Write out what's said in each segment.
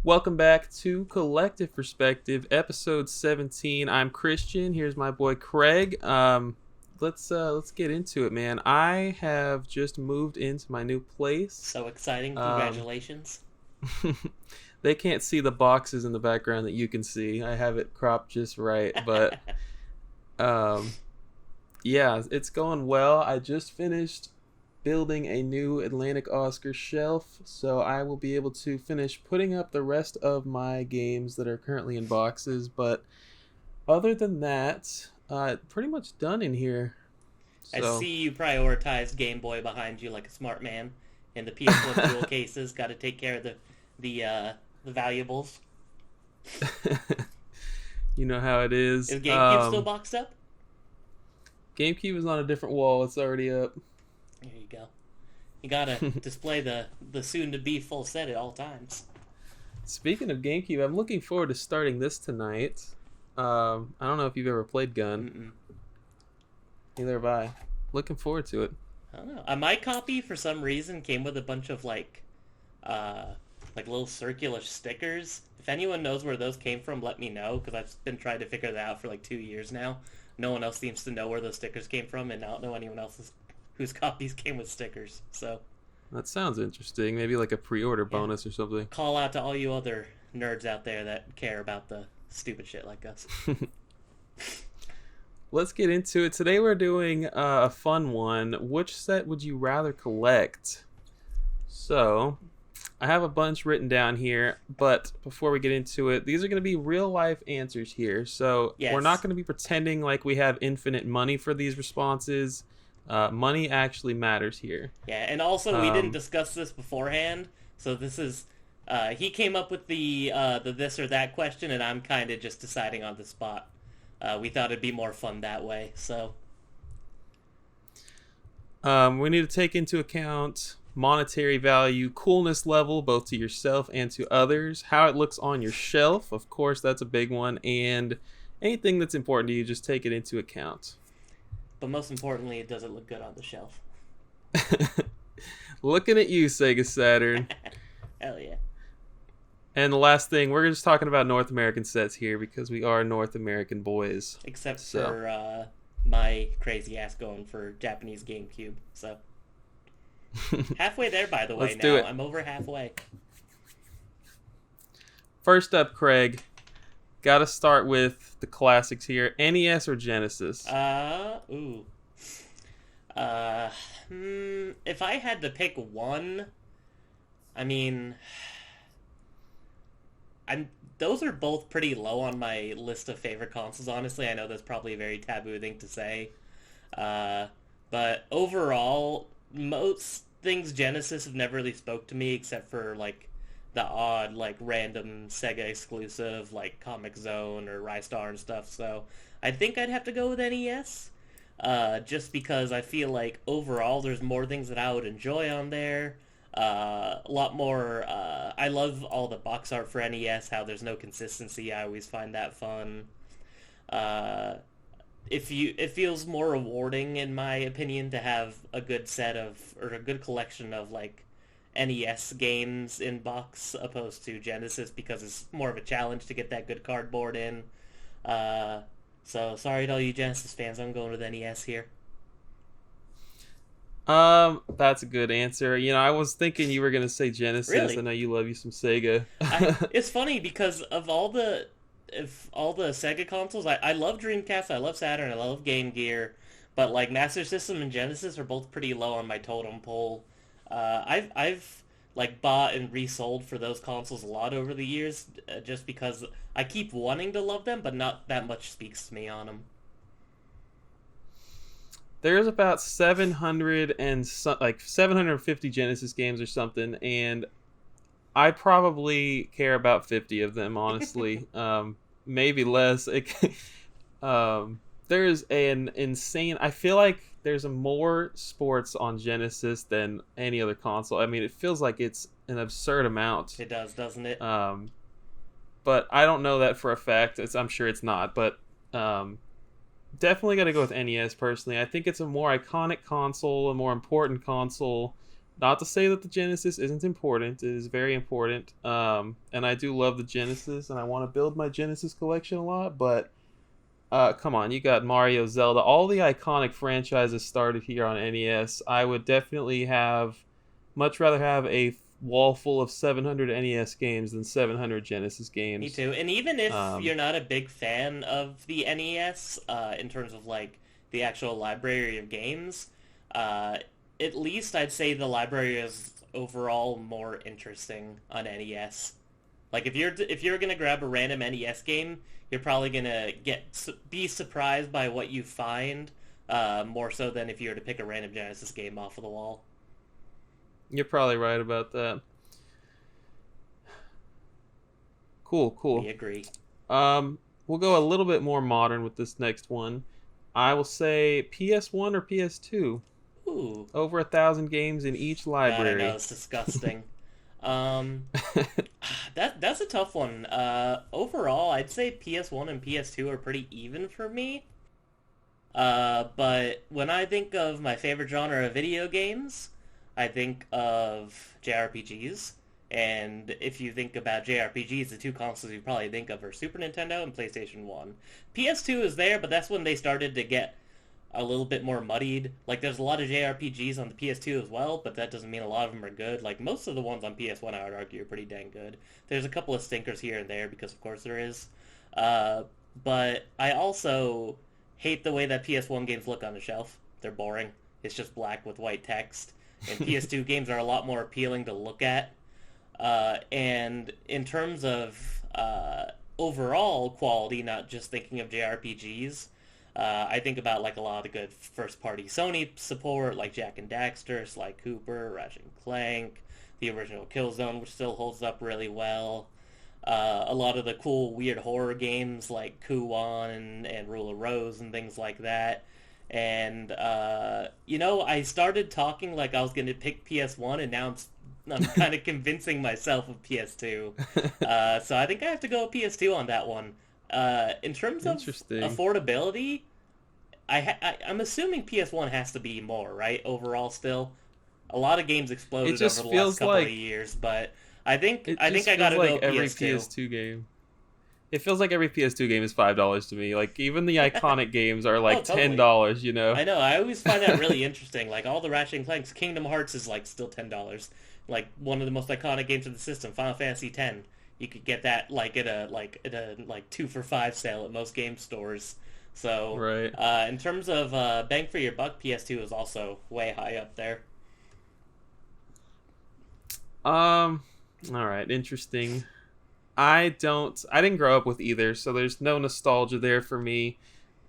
Welcome back to Collective Perspective, episode 17. I'm Christian. Here's my boy Craig. Let's get into it, man. I have just moved into my new place. So exciting. Um, Congratulations. they can't see the boxes in the background that you can see. I have it cropped just right, but um, yeah, it's going well. I just finished building a new Atlantic Oscar shelf, so I will be able to finish putting up the rest of my games that are currently in boxes. But other than that, pretty much done in here. I So see you prioritize Game Boy behind you like a smart man, and the PS1 dual cases. Got to take care of the valuables. you know how it is. Is GameCube still boxed up? GameCube is on a different wall. It's already up. There you go. You gotta display the soon-to-be full set at all times. Speaking of GameCube, I'm looking forward to starting this tonight. I don't know if you've ever played Gun. Mm-mm. Neither have I. Looking forward to it. I don't know. My copy, for some reason, came with a bunch of like little circular stickers. If anyone knows where those came from, let me know, because I've been trying to figure that out for like 2 years now. No one else seems to know where those stickers came from, and I don't know anyone else's whose copies came with stickers. So That sounds interesting. Maybe like a pre-order yeah, bonus or something. call out to all you other nerds out there that care about the stupid shit like us. Let's get into it. Today we're doing a fun one. Which set would you rather collect? So, I have a bunch written down here, but before we get into it, these are going to be real life answers here. So, we're not Yes. going to be pretending like we have infinite money for these responses. Money actually matters here. Yeah, and also we didn't Um, discuss this beforehand, so this is he came up with the this or that question, and I'm kind of just deciding on the spot. We thought it'd be more fun that way, so we need to take into account monetary value, coolness level, both to yourself and to others, how it looks on your shelf. Of course, that's a big one. And anything that's important to you, just take it into account. but most importantly, it doesn't look good on the shelf. Looking at you, Sega Saturn. Hell yeah. And the last thing, we're just talking about North American sets here because we are North American boys. Except So. for my crazy ass going for Japanese GameCube. So halfway there, by the way. Let's do Now it. I'm over halfway. First up, Craig. Got to start with the classics here. NES or Genesis? Ooh. If I had to pick one, I mean, those are both pretty low on my list of favorite consoles. Honestly, I know that's probably a very taboo thing to say, uh, but overall, most things Genesis have never really spoke to me except for like the odd like random Sega exclusive like Comic Zone or Rystar and stuff. So I think I'd have to go with NES. Just because I feel like overall there's more things that I would enjoy on there. A lot more. I love all the box art for NES. How there's no consistency. I always find that fun. Uh, it feels more rewarding in my opinion to have a good set of or a good collection of like NES games in box opposed to Genesis because it's more of a challenge to get that good cardboard in. Uh, so sorry to all you Genesis fans, I'm going with NES here. That's a good answer. I was thinking you were gonna say Genesis. I Really? know you love you some Sega. It's funny because of all the Sega consoles, I love Dreamcast, I love Saturn, I love Game Gear, but like Master System and Genesis are both pretty low on my totem pole. I've like bought and resold for those consoles a lot over the years, just because I keep wanting to love them, but not that much speaks to me on them. There's about 700 and like 750 Genesis games or something, and I probably care about 50 of them, honestly. Maybe less. There's an insane. I feel like there's more sports on Genesis than any other console. I mean, it feels like it's an absurd amount. It does, doesn't it? But I don't know that for a fact. I'm sure it's not, but definitely got to go with NES personally. I think it's a more iconic console, a more important console. Not to say that the Genesis isn't important. It is very important. And I do love the Genesis, and I want to build my Genesis collection a lot. But come on, you got Mario, Zelda, all the iconic franchises started here on NES. I would definitely much rather have a wall full of 700 NES games than 700 Genesis Me games. too. And even if Um, you're not a big fan of the NES, in terms of like the actual library of games, uh, at least I'd say the library is overall more interesting on NES. Like if you're gonna grab a random NES game, you're probably gonna be surprised by what you find, more so than if you were to pick a random Genesis game off of the wall. you're probably right about that. Cool, We cool. agree. Um, we'll go a little bit more modern with this next one. I will say PS1 or PS2. Ooh, Over 1,000 games in each God, I know library. it's disgusting. Um, that's a tough one. Overall, I'd say PS1 and PS2 are pretty even for me. But when I think of my favorite genre of video games, I think of JRPGs. And if you think about JRPGs, the two consoles you probably think of are Super Nintendo and PlayStation 1. PS2 is there, but that's when they started to get a little bit more muddied. Like, there's a lot of JRPGs on the PS2 as well, but that doesn't mean a lot of them are good. Like, most of the ones on PS1, I would argue, are pretty dang good. There's a couple of stinkers here and there, because of course there is. Uh, but I also hate the way that PS1 games look on the shelf. They're boring. It's just black with white text. And PS2 games are a lot more appealing to look at. And in terms of overall quality, not just thinking of JRPGs, I think about like a lot of the good first-party Sony support, like Jak and Daxter, Sly Cooper, Ratchet and Clank, the original Killzone, which still holds up really well. A lot of the cool, weird horror games like Kuon and Rule of Rose and things like that. And I started talking like I was going to pick PS1, and now I'm kind of convincing myself of PS2. So I think I have to go with PS2 on that one. In terms of Interesting. affordability, I'm assuming PS1 has to be more, right? Overall, still, a lot of games It exploded over just the last feels couple of like years, but I think it I think just I feels gotta go like with every PS2. PS2 game. It feels like every PS2 game is $5 to me. Like even the iconic games are Oh, like totally. $10, you know. I know. I always find that really interesting. Like all the Ratchet and Clanks, Kingdom Hearts is like still $10. Like one of the most iconic games of the system, Final Fantasy X. You could get that like 2 for $5 sale at most game stores. So Right. in terms of bang for your buck, PS2 is also way high up there. Um all right, interesting. I didn't grow up with either, so there's no nostalgia there for me.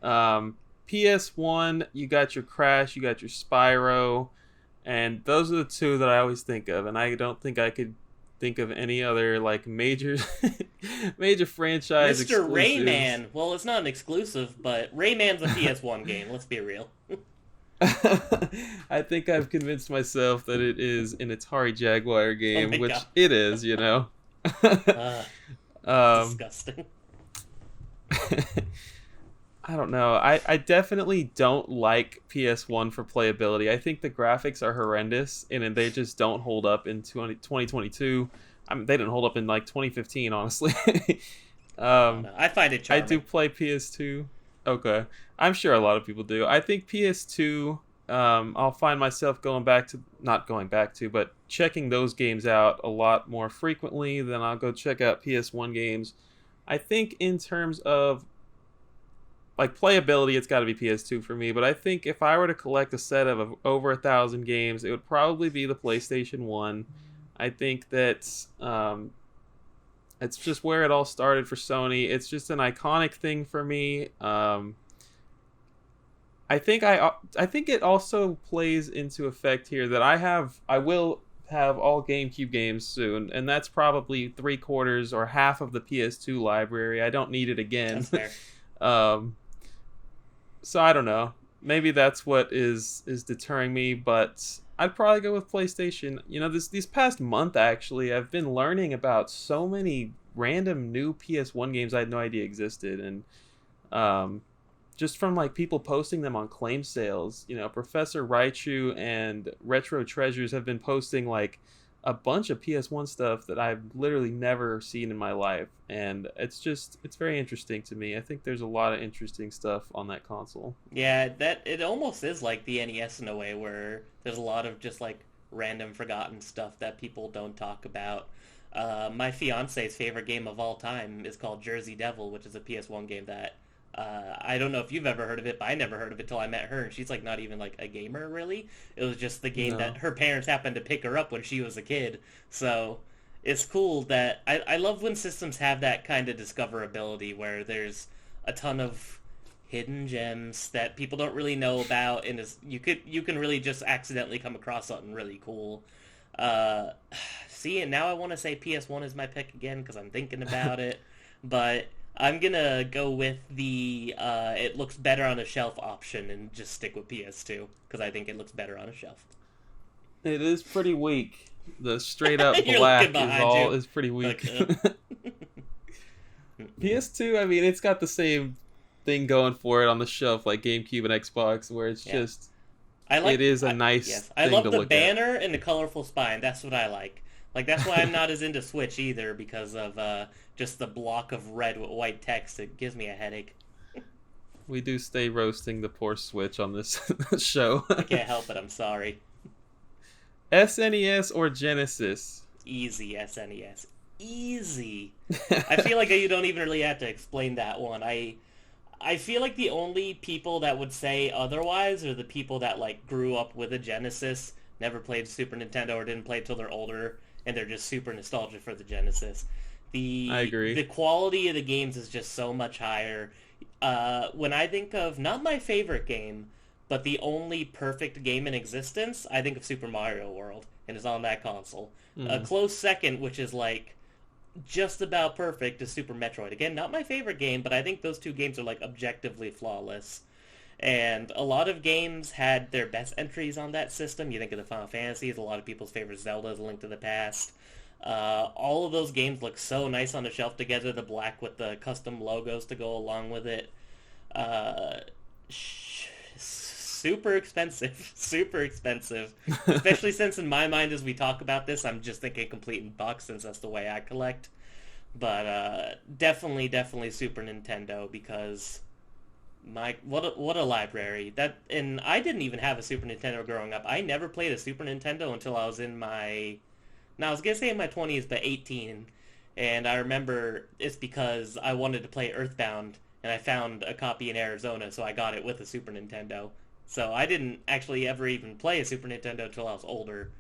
PS1, you got your Crash, you got your Spyro, and those are the two that I always think of, and I don't think I could think of any other like major major franchise Mr. exclusives. Rayman. Well, it's not an exclusive, but Rayman's a PS1 game. Let's be real. I think I've convinced myself that it is an Atari Jaguar Oh game, my god. which it is, you know. Uh, um, disgusting. I don't know. I definitely don't like PS1 for playability. I think the graphics are horrendous and they just don't hold up in 2022. I mean, they didn't hold up in like 2015, honestly. I don't um, know. I find it I do charming. play PS2. Okay. I'm sure a lot of people do. I think PS2, I'll find myself not going back to, but checking those games out a lot more frequently than I'll go check out PS1 games. I think in terms of like playability, it's got to be PS2 for me. But I think if I were to collect a set of over 1,000 games, it would probably be the PlayStation One. I think that it's just where it all started for Sony. It's just an iconic thing for me. I think it also plays into effect here that I will have all GameCube games soon, and that's probably three quarters or half of the PS2 library. I don't need it again. That's fair. um, so I don't know. Maybe that's what is deterring me, but I'd probably go with PlayStation. You know, these past month actually, I've been learning about so many random new PS1 games I had no idea existed, and um, just from like people posting them on claim sales. Professor Raichu and Retro Treasures have been posting like a bunch of PS1 stuff that I've literally never seen in my life, and it's very interesting to me. I think there's a lot of interesting stuff on that console. Yeah, that it almost is like the NES in a way, where there's a lot of just like random forgotten stuff that people don't talk about. My fiance's favorite game of all time is called Jersey Devil, which is a PS1 game that I don't know if you've ever heard of it, but I never heard of it till I met her, and she's like not even like a gamer really. It was just the game that No. her parents happened to pick her up when she was a kid. So it's cool that I love when systems have that kind of discoverability where there's a ton of hidden gems that people don't really know about, and you can really just accidentally come across something really cool. Uh, See, and now I want to say PS1 is my pick again because I'm thinking about it, but I'm gonna go with the it looks better on a shelf option and just stick with PS2 because I think it looks better on a shelf. It is pretty weak. The straight up You're looking black behind you is pretty like, weak. PS2, I mean, it's got the same thing going for it on the shelf like GameCube and Xbox, where it's yeah. just I like it is a I, nice yes, I thing love to the look at. banner and the colorful spine. That's what I like. Like that's why I'm not as into Switch either because of just the block of red with white text. It gives me a headache. We do stay roasting the poor Switch on this show. I can't help it. I'm sorry. SNES or Genesis? Easy SNES. Easy. I feel like you don't even really have to explain that one. I feel like the only people that would say otherwise are the people that like grew up with a Genesis, never played Super Nintendo or didn't play it till they're older, and they're just super nostalgic for the Genesis. I agree. The quality of the games is just so much higher. When I think of not my favorite game, but the only perfect game in existence, I think of Super Mario World, and it's on that console. A Mm. close second, which is like just about perfect, is Super Metroid. Again, not my favorite game, but I think those two games are like objectively flawless. And a lot of games had their best entries on that system. You think of the Final Fantasies, a lot of people's favorite Zelda's, A Link to the Past. All of those games look so nice on the shelf together, the black with the custom logos to go along with it. Uh, Super expensive, super expensive. Especially since in my mind, as we talk about this, I'm just thinking complete in bucks since that's the way I collect. But definitely Super Nintendo because my what a library that. And I didn't even have a Super Nintendo growing up. I never played a Super Nintendo until I was in my now I was gonna say in my 20s, but 18. And I remember it's because I wanted to play Earthbound, and I found a copy in Arizona, so I got it with a Super Nintendo. So I didn't actually ever even play a Super Nintendo until I was older.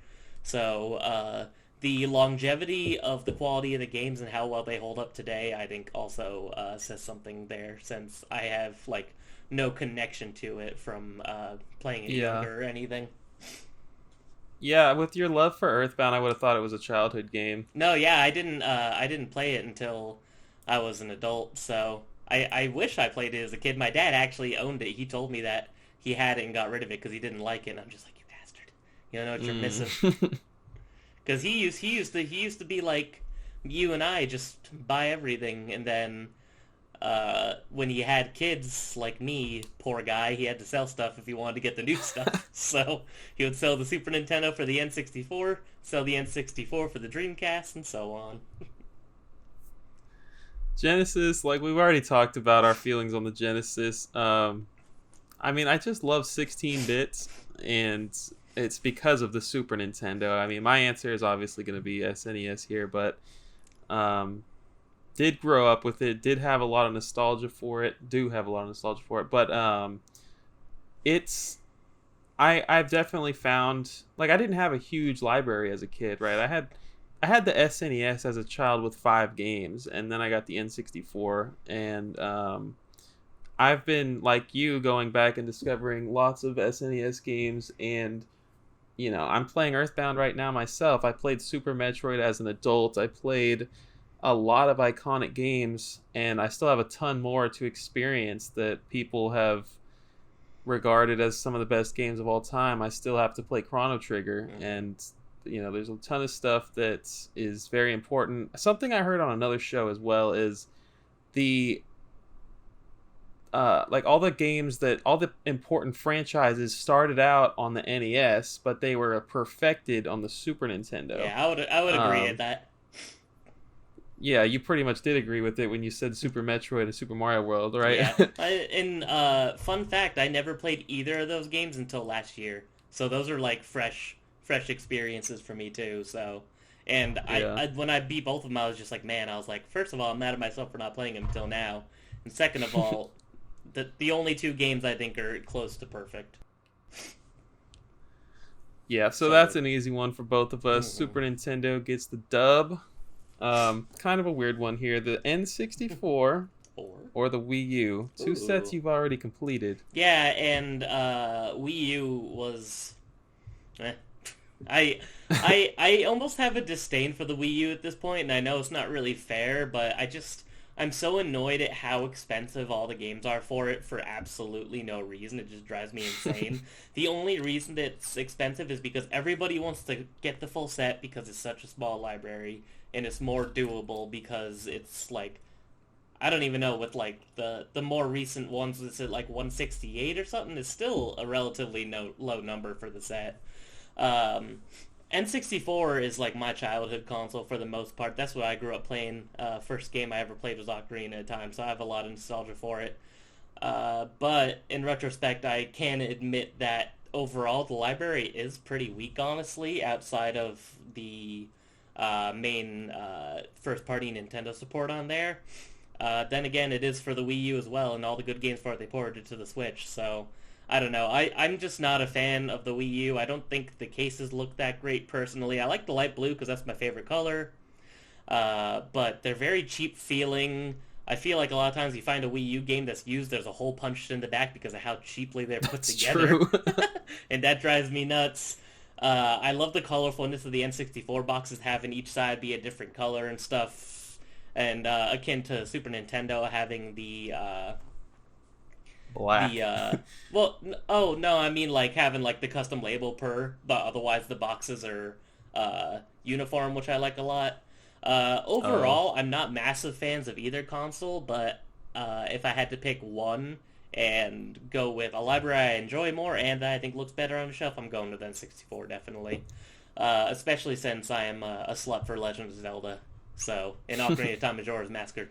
So the longevity of the quality of the games and how well they hold up today, I think also says something there, since I have like no connection to it from playing it Yeah. younger or anything. Yeah, with your love for Earthbound, I would have thought it was a childhood game. No, yeah, I didn't play it until I was an adult. So I wish I played it as a kid. My dad actually owned it. He told me that he had it and got rid of it because he didn't like it. And I'm just like, you bastard. You don't know what you're missing. Mm. Because he used to be like you and I, just buy everything, and then when he had kids like me, poor guy, he had to sell stuff if he wanted to get the new stuff. So he would sell the Super Nintendo for the N64, sell the N64 for the Dreamcast, and so on. Genesis, like we've already talked about our feelings on the Genesis. I mean, I just love 16 bits, and it's because of the Super Nintendo. I mean, my answer is obviously going to be SNES here, but um, did grow up with it, did have a lot of nostalgia for it, do have a lot of nostalgia for it, but it's I've definitely found like I didn't have a huge library as a kid, right? I had the SNES as a child with 5 games, and then I got the N64, and I've been like you going back and discovering lots of SNES games, and I'm playing Earthbound right now myself. I played Super Metroid as an adult. I played a lot of iconic games, and I still have a ton more to experience that people have regarded as some of the best games of all time. I still have to play Chrono Trigger, Mm. and there's a ton of stuff that is very important. Something I heard on another show as well is the like all the games that all the important franchises started out on the NES, but they were perfected on the Super Nintendo. Yeah, I would agree at Um, that. yeah, you pretty much did agree with it when you said Super Metroid and Super Mario World, right? Yeah. And fun fact, I never played either of those games until last year. So those are like fresh experiences for me too. So, and Yeah. when I beat both of them, I was just like, man, I was like, first of all, I'm mad at myself for not playing them until now, and second of all, the only two games I think are close to perfect. Yeah, so So that's good. an easy one for both of us. Hmm. Super Nintendo gets the dub. Kind of a weird one here. The N64 Four. or the Wii U. Two sets Ooh. you've already completed. Yeah, and Wii U was. Eh. I almost have a disdain for the Wii U at this point, and I know it's not really fair, but I'm so annoyed at how expensive all the games are for it for absolutely no reason. It just drives me insane. The only reason that it's expensive is because everybody wants to get the full set because it's such a small library, and it's more doable because it's like I don't even know with like the more recent ones. It's at like 168 or something. It's still a relatively low number for the set. Um, N64 is like my childhood console for the most part. That's what I grew up playing. First game I ever played was Ocarina of Time, so I have a lot of nostalgia for it. But in retrospect, I can admit that overall the library is pretty weak, honestly, outside of the main first-party Nintendo support on there. Then again, it is for the Wii U as well, and all the good games for it they ported it to the Switch. So I don't know. I'm just not a fan of the Wii U. I don't think the cases look that great personally. I like the light blue because that's my favorite color. But they're very cheap feeling. I feel like a lot of times you find a Wii U game that's used, there's a hole punched in the back because of how cheaply they're put That's together, true. and that drives me nuts. I love the colorfulness of the N64 boxes having each side be a different color and stuff, and akin to Super Nintendo having Black. the well oh no, I mean like having like the custom label per, but otherwise the boxes are uniform, which I like a lot. Oh. Overall, I'm not massive fans of either console, but if I had to pick one and go with a library I enjoy more and that I think looks better on the shelf, I'm going with N64 definitely. Especially since I am a slut for Legend of Zelda. So, in Ocarina of Time, Majora's Mask are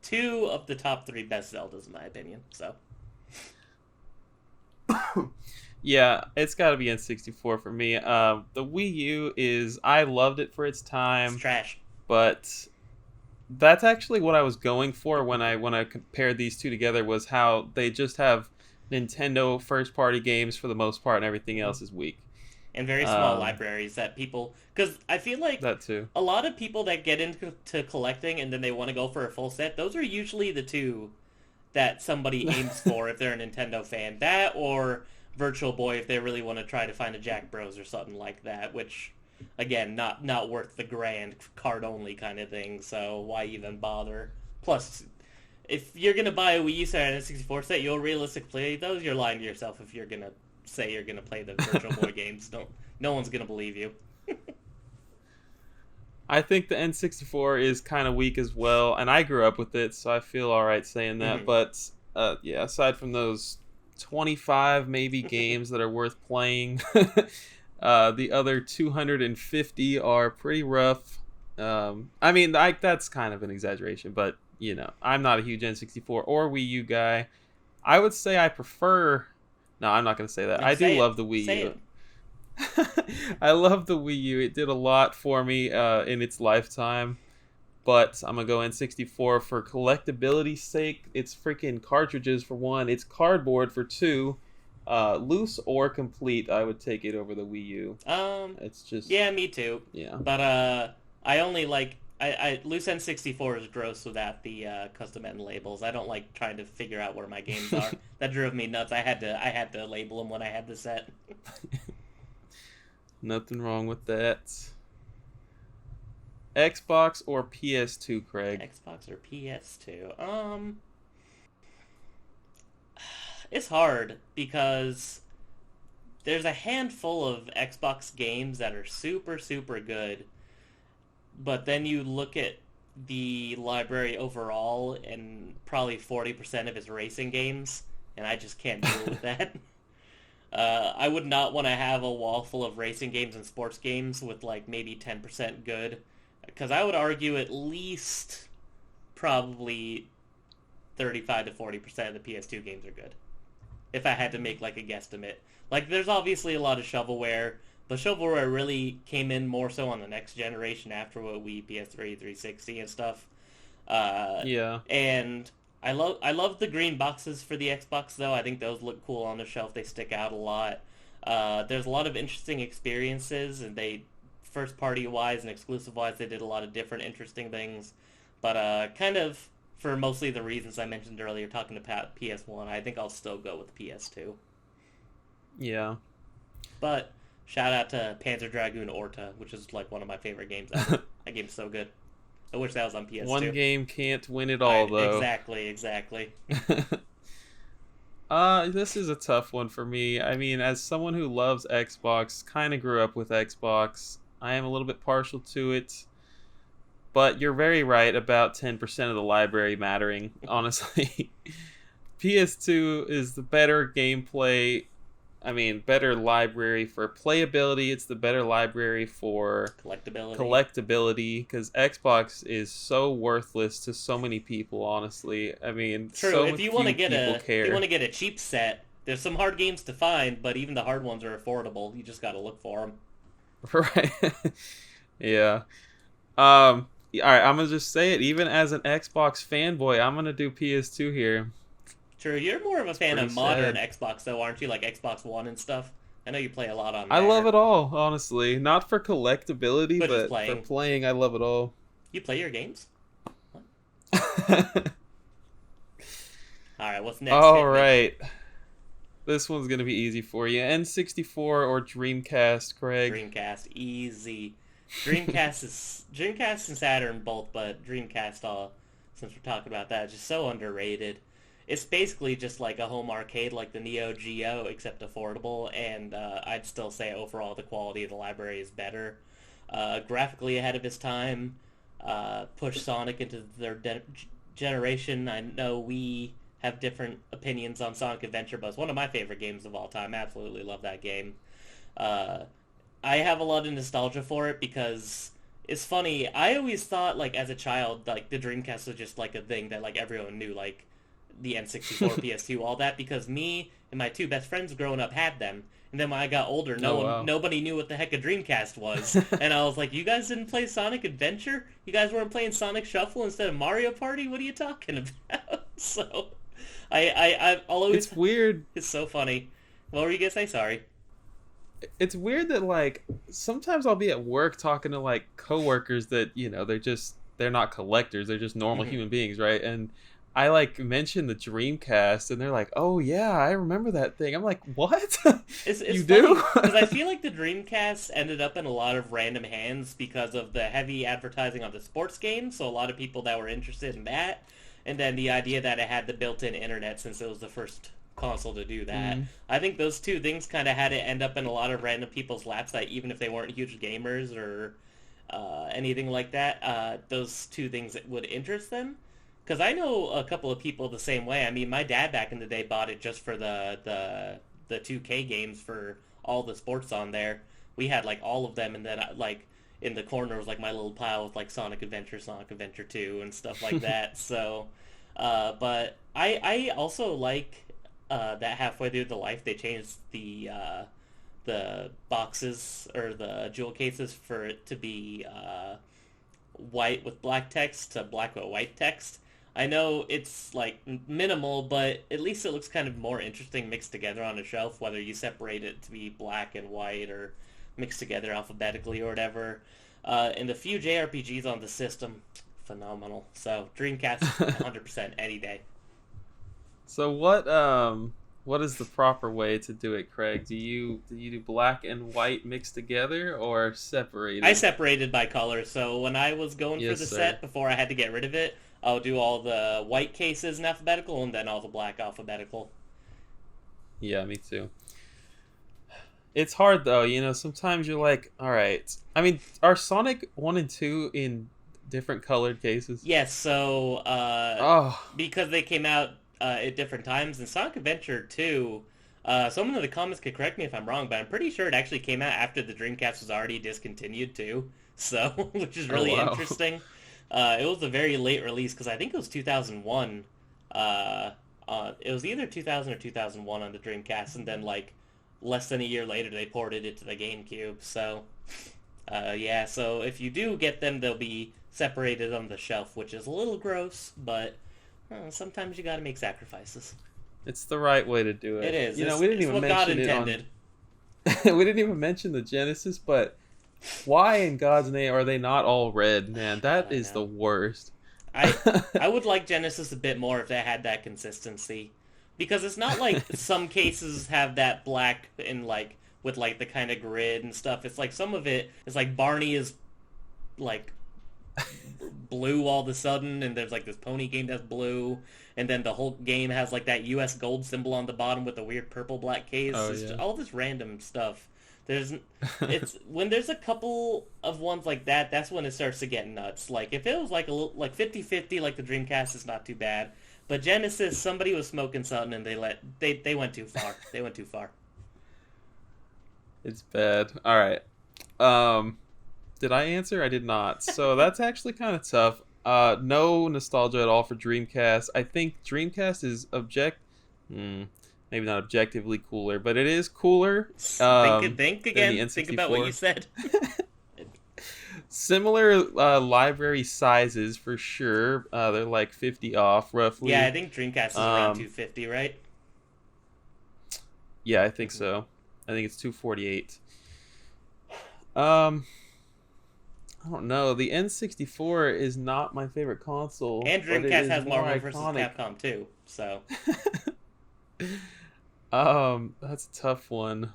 two of the top three best Zeldas in my opinion. So, Yeah, it's got to be N64 for me. The Wii U is I loved it for its it's time, trash. but that's actually what I was going for when I compared these two together was how they just have Nintendo first party games for the most part and everything else is weak. And very small Um, libraries that people, because I feel like that too. a lot of people that get into collecting and then they want to go for a full set, those are usually the two that somebody aims for if they're a Nintendo fan. That or Virtual Boy if they really want to try to find a Jack Bros or something like that, which again, not worth the grand card only kind of thing. So why even bother? Plus, if you're gonna buy a Wii U set and a 64 set, you'll realistically play those. You're lying to yourself if you're gonna say you're gonna play the Virtual Boy games. Don't. No one's gonna believe you. I think the N64 is kind of weak as well, and I grew up with it, so I feel all right saying that. Hmm. But yeah, aside from those 25 maybe games that are worth playing, the other 250 are pretty rough. I mean, that's kind of an exaggeration, but I'm not a huge N64 or Wii U guy. I would say I prefer. No, I'm not going to say that. And I do say it. love the Wii Say U. it. I love the Wii U. It did a lot for me in its lifetime. But I'm gonna go N64 for collectability's sake. It's freaking cartridges for one. It's cardboard for two. Loose or complete, I would take it over the Wii U. It's just Yeah, me too. yeah. But I only like I loose N64 is gross without the custom end labels. I don't like trying to figure out where my games are. That drove me nuts. I had to label them when I had the set. Nothing wrong with that. Xbox or PS2, Craig? Xbox or PS2? It's hard because there's a handful of Xbox games that are super super good, but then you look at the library overall, and probably 40% of his racing games, and I just can't deal with that. I would not want to have a wall full of racing games and sports games with like maybe 10% good, because I would argue at least probably 35 to 40% of the PS2 games are good. If I had to make like a guesstimate, like there's obviously a lot of shovelware, but shovelware really came in more so on the next generation after what Wii, PS3, 360, and stuff. Uh, Yeah. and I love the green boxes for the Xbox though. I think those look cool on the shelf. They stick out a lot. There's a lot of interesting experiences, and they first party wise and exclusive wise, they did a lot of different interesting things. But kind of for mostly the reasons I mentioned earlier, talking about PS1, I think I'll still go with PS2. Yeah. But shout out to Panzer Dragoon Orta, which is like one of my favorite games ever. That game's so good. I wish that was on One PS2. game can't win it all, though. Exactly. This is a tough one for me. I mean, as someone who loves Xbox, kind of grew up with Xbox, I am a little bit partial to it. But you're very right about 10% of the library mattering, honestly. PS2 is the better gameplay. I mean, better library for playability. It's the better library for collectability, because Xbox is so worthless to so many people, honestly. I mean, True. so If you want to few get people care. if you want to get a cheap set, there's some hard games to find, but even the hard ones are affordable. You just got to look for them. Right. Yeah. All right, I'm gonna just say it. Even as an Xbox fanboy, I'm gonna do PS2 here. True. You're more of a fan of Pretty modern sad. Xbox, though, aren't you? Like Xbox One and stuff. I know you play a lot on I love there, it all, honestly. Not for collectability, but just but for playing. playing, I love it all. You play your games. All right. What's next? All Hit me. right. This one's gonna be easy for you. N64 or Dreamcast, Craig? Dreamcast, easy. Dreamcast and Saturn both, but Dreamcast, since we're talking about that, is just so underrated. It's basically just like a home arcade, like the Neo Geo, except affordable. And I'd still say overall the quality of the library is better. Graphically ahead of its time. Pushed Sonic into their generation. I know we have different opinions on Sonic Adventure, but it's one of my favorite games of all time. Absolutely love that game. Uh, I have a lot of nostalgia for it because it's funny. I always thought, like, as a child, like, the Dreamcast was just, like, a thing that, like, everyone knew, like, the N64, PS2, all that, because me and my two best friends growing up had them. And then when I got older, Oh wow. nobody knew what the heck a Dreamcast was. And I was like, you guys didn't play Sonic Adventure? You guys weren't playing Sonic Shuffle instead of Mario Party? What are you talking about? So, I'll always... It's weird. It's so funny. What were you gonna say? Sorry. It's weird that like sometimes I'll be at work talking to like coworkers that, they're not collectors, they're just normal Mhm. human beings, right? And I like mention the Dreamcast and they're like, "Oh yeah, I remember that thing." I'm like, "What?" It's You funny do? because I feel like the Dreamcast ended up in a lot of random hands because of the heavy advertising on the sports games. So a lot of people that were interested in that, and then the idea that it had the built-in internet since it was the first console to do that. Mm, I think those two things kind of had it end up in a lot of random people's laps that even if they weren't huge gamers or anything like that, those two things would interest them. Because I know a couple of people the same way. I mean, my dad back in the day bought it just for the 2K games for all the sports on there. We had like all of them, and then like in the corner was like my little pile with like Sonic Adventure 2, and stuff like that. So, but I also like that halfway through the life they changed the boxes or the jewel cases for it to be white with black text to black with white text. I know it's like minimal, but at least it looks kind of more interesting mixed together on a shelf, whether you separate it to be black and white or mixed together alphabetically or whatever. And the few JRPGs on the system, phenomenal. So Dreamcast, 100% any day. So what is the proper way to do it, Craig? Do you do black and white mixed together or I separated? separated by color, so when I was going for Yes, the sir. set before I had to get rid of it, I'll do all the white cases in alphabetical and then all the black alphabetical. Yeah, me too. It's hard though, sometimes you're like, all right. I mean, are Sonic 1 and 2 in different colored cases. Yes, so Oh, because they came out at different times, and Sonic Adventure 2, someone in the comments could correct me if I'm wrong, but I'm pretty sure it actually came out after the Dreamcast was already discontinued too, so, which is oh really wow. interesting. It was a very late release, because I think it was 2001. It was either 2000 or 2001 on the Dreamcast, and then, like, less than a year later, they ported it to the GameCube, so... yeah, so if you do get them, they'll be separated on the shelf, which is a little gross, but sometimes you gotta make sacrifices. It's the right way to do It it. is. You know, we didn't It's even what God mention it on. intended. We didn't even mention the Genesis, but why in God's name are they not all red, man? That I is the know. worst. I I would like Genesis a bit more if they had that consistency, because it's not like some cases have that black and like with like the kind of grid and stuff. It's like some of it is like Barney is like blue all of a sudden, and there's like this pony game that's blue, and then the whole game has like that U.S. gold symbol on the bottom with the weird purple black case. Oh It's just yeah. all this random stuff. There's it's when there's a couple of ones like that, that's when it starts to get nuts. Like if it was like a little like 50-50 like the Dreamcast is not too bad. But Genesis, somebody was smoking something and they went too far. They went too far. It's bad. All right. Um, did I answer? I did not. So that's actually kind of tough. No nostalgia at all for Dreamcast. I think Dreamcast is maybe not objectively cooler, but it is cooler. Think Than the again. Think about what you N64. said. Similar library sizes for sure. They're like 50 off Yeah, I roughly. think Dreamcast is around Um, 250, right? yeah, I think so. I think it's 248. Um, I don't know. The N64 is not my favorite console, And but it Dreamcast is has more Marvel vs. iconic. Capcom too. So That's a tough one.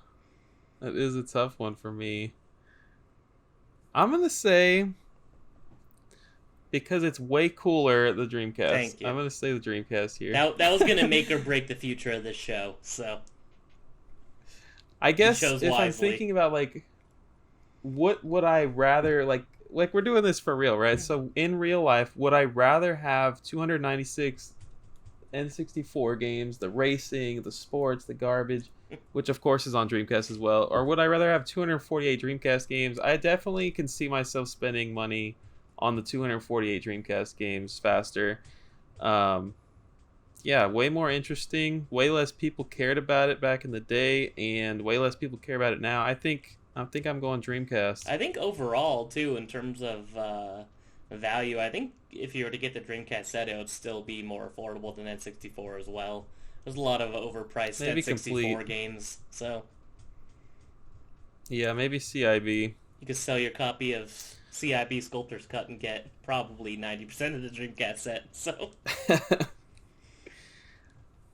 That is a tough one for me. I'm gonna say because it's way cooler, the Dreamcast. thank you. I'm gonna say the Dreamcast here. That was gonna make or break the future of this show. So I you guess chose if I'm wisely. thinking about like what would I rather like we're doing this for real, right? So in real life, would I rather have 296 N64 games, the racing, the sports, the garbage, which of course is on Dreamcast as well, or would I rather have 248 Dreamcast games? I definitely can see myself spending money on the 248 Dreamcast games faster. Um, yeah, way more interesting. Way less people cared about it back in the day, and way less people care about it now. I think I'm going Dreamcast. I think overall too, in terms of value, I think if you were to get the Dreamcast set, it would still be more affordable than N64 as well. There's a lot of overpriced Maybe N64 complete. games, so Yeah, maybe CIB. you could sell your copy of CIB Sculptor's Cut and get probably 90% of the Dreamcast set. So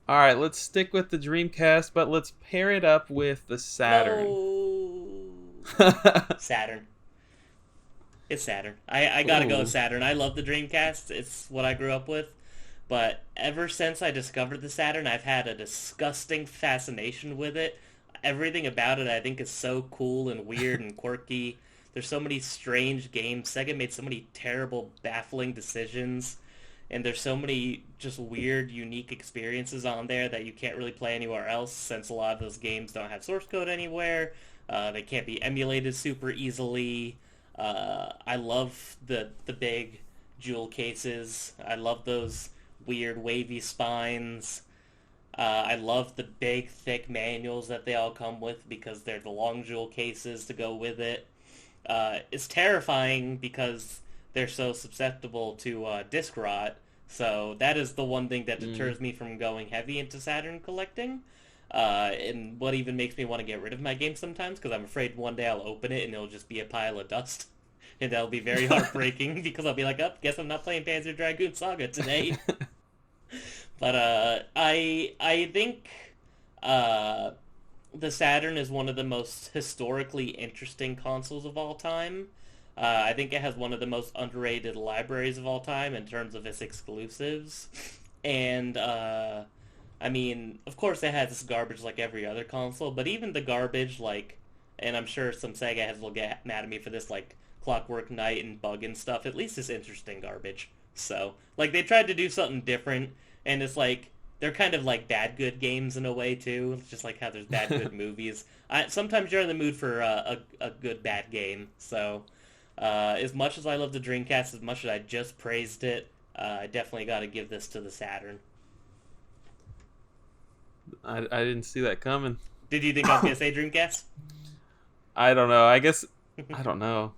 All right, let's stick with the Dreamcast, but let's pair it up with the Saturn. no, Saturn. It's Saturn. I gotta go with Ooh. Saturn. I love the Dreamcast. It's what I grew up with. But ever since I discovered the Saturn, I've had a disgusting fascination with it. Everything about it I think is so cool and weird and quirky. There's so many strange games. Sega made so many terrible, baffling decisions. And there's so many just weird, unique experiences on there that you can't really play anywhere else, since a lot of those games don't have source code anywhere. They can't be emulated super easily. I love the big jewel cases. I love those weird wavy spines. I love the big thick manuals that they all come with because they're the long jewel cases to go with it. It's terrifying because they're so susceptible to disc rot. So that is the one thing that Mm. deters me from going heavy into Saturn collecting. And what even makes me want to get rid of my game sometimes, because I'm afraid one day I'll open it and it'll just be a pile of dust. And that'll be very heartbreaking because I'll be like, oh, guess I'm not playing Panzer Dragoon Saga today. But I think uh, the Saturn is one of the most historically interesting consoles of all time. I think it has one of the most underrated libraries of all time in terms of its exclusives. And I mean, of course, it has its garbage like every other console, but even the garbage, like, and I'm sure some Sega heads will get mad at me for this, like Clockwork Knight and Bug and stuff, at least it's interesting garbage. So, like, they tried to do something different, and it's like, they're kind of like bad good games in a way, too. It's just like how there's bad good movies. Sometimes you're in the mood for a good bad game. So, as much as I love the Dreamcast, as much as I just praised it, I definitely got to give this to the Saturn. I didn't see that coming. Did you think I was going to say Dreamcast? I don't know. I guess I don't know.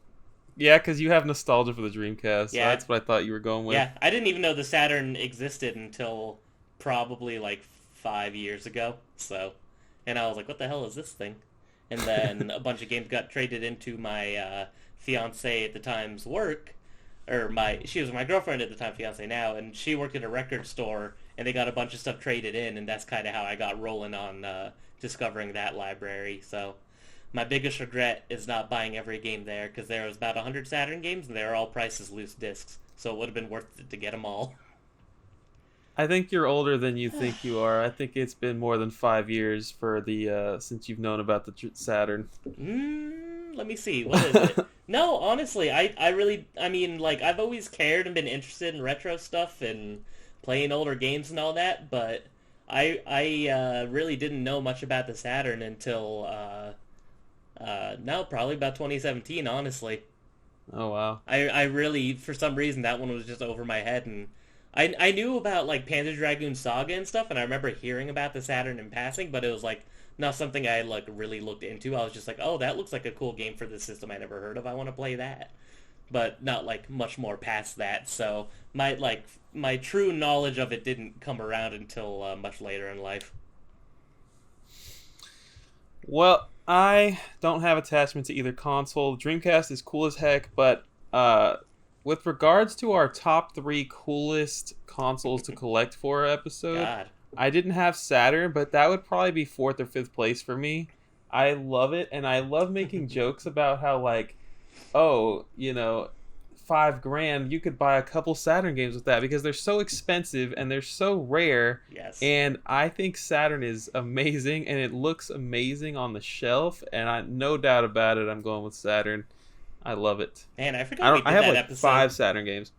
Yeah, because you have nostalgia for the Dreamcast. Yeah. So that's what I thought you were going with. Yeah, I didn't even know the Saturn existed until probably like 5 years ago. So, and I was like, what the hell is this thing? And then a bunch of games got traded into my fiance at the time's work, or she was my girlfriend at the time, fiance now, and she worked at a record store, and they got a bunch of stuff traded in, and that's kind of how I got rolling on discovering that library. So my biggest regret is not buying every game there, because there was about 100 Saturn games, and they're all priced as loose discs, so it would have been worth it to get them all. I think you're older than you think you are. I think it's been more than 5 years for the since you've known about the Saturn. Let me see. What is it? No, honestly, I mean, like, I've always cared and been interested in retro stuff and playing older games and all that, but I really didn't know much about the Saturn until no, probably about 2017, honestly. Oh, wow. I really, for some reason, that one was just over my head, and I knew about, like, Panzer Dragoon Saga and stuff, and I remember hearing about the Saturn in passing, but it was, like, not something I, like, really looked into. I was just like, oh, that looks like a cool game for this system I never heard of. I want to play that. But not, like, much more past that, so my true knowledge of it didn't come around until much later in life. Well, I don't have attachment to either console. Dreamcast is cool as heck, but with regards to our top 3 coolest consoles to collect for our episode, God. I didn't have Saturn, but that would probably be 4th or 5th place for me. I love it, and I love making jokes about how, like, oh, you know, $5,000, you could buy a couple Saturn games with that, because they're so expensive and they're so rare. Yes. And I think Saturn is amazing, and it looks amazing on the shelf, and no doubt about it, I'm going with Saturn. I love it. Man, I forgot we did I have that like episode. 5 Saturn games.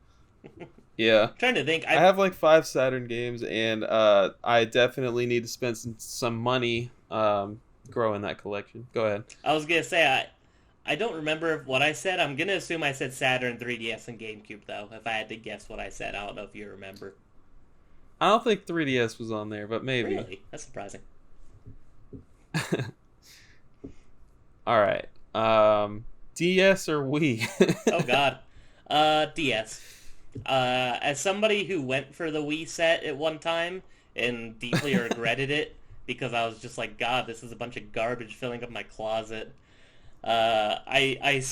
Yeah. I'm trying to think. I have like 5 Saturn games, and I definitely need to spend some money growing that collection. Go ahead. I was going to say, I don't remember what I said. I'm going to assume I said Saturn, 3DS, and GameCube, though, if I had to guess what I said. I don't know if you remember. I don't think 3DS was on there, but maybe. Really? That's surprising. All right. DS or Wii? Oh, God. DS. As somebody who went for the Wii set at one time and deeply regretted it because I was just like, God, this is a bunch of garbage filling up my closet. I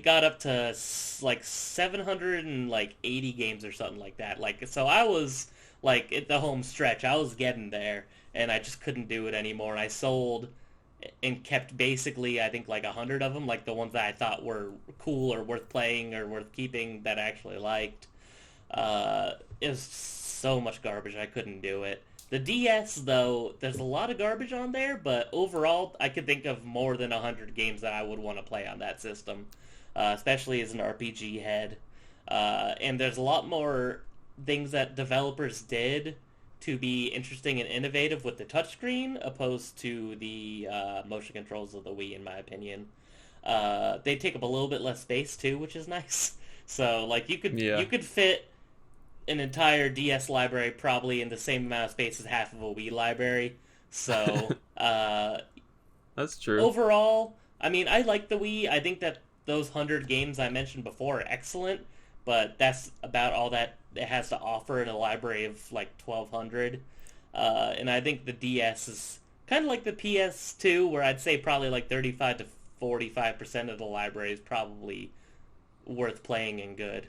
got up to like 780 games or something like that. Like, so I was like at the home stretch. I was getting there, and I just couldn't do it anymore. And I sold and kept basically, I think, like 100 of them, like the ones that I thought were cool or worth playing or worth keeping that I actually liked. It was so much garbage, I couldn't do it. The DS, though, there's a lot of garbage on there, but overall, I could think of more than 100 games that I would want to play on that system, especially as an RPG head. And there's a lot more things that developers did to be interesting and innovative with the touchscreen, opposed to the motion controls of the Wii, in my opinion. They take up a little bit less space, too, which is nice. So, like, you could fit an entire DS library probably in the same amount of space as half of a Wii library. So, that's true. Overall, I mean, I like the Wii. I think that those 100 games I mentioned before are excellent, but that's about all that it has to offer in a library of like 1,200. And I think the DS is kind of like the PS2, where I'd say probably like 35 to 45% of the library is probably worth playing and good.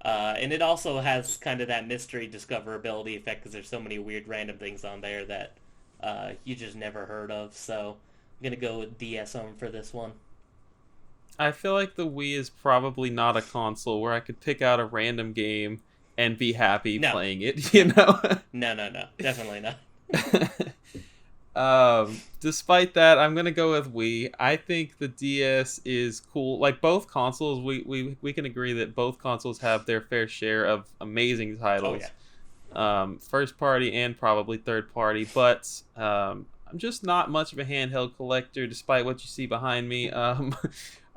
And it also has kind of that mystery discoverability effect, because there's so many weird random things on there that you just never heard of. So I'm going to go with DS on for this one. I feel like the Wii is probably not a console where I could pick out a random game and be happy playing it, you know? No. Definitely not. Despite that, I'm gonna go with Wii. I think the DS is cool. Like both consoles, we can agree that both consoles have their fair share of amazing Oh yeah. titles, first party and probably third party. But I'm just not much of a handheld collector, despite what you see behind me.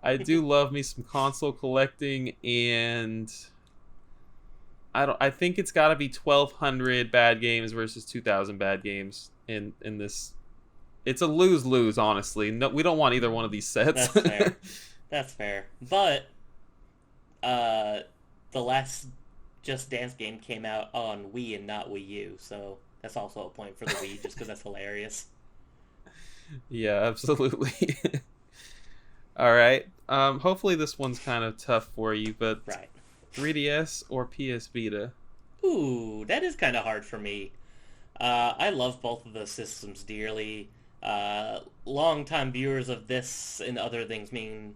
I do love me some console collecting, and I think it's got to be 1,200 bad games versus 2,000 bad games in this. It's a lose lose, honestly. No, we don't want either one of these sets. That's fair. That's fair. But uh, the last Just Dance game came out on Wii and not Wii U, so that's also a point for the Wii, just because that's hilarious. Yeah, absolutely. All right. Hopefully this one's kind of tough for you, but Right. 3DS or PS Vita? Ooh, that is kind of hard for me. I love both of those systems dearly. Long-time viewers of this and other things, meaning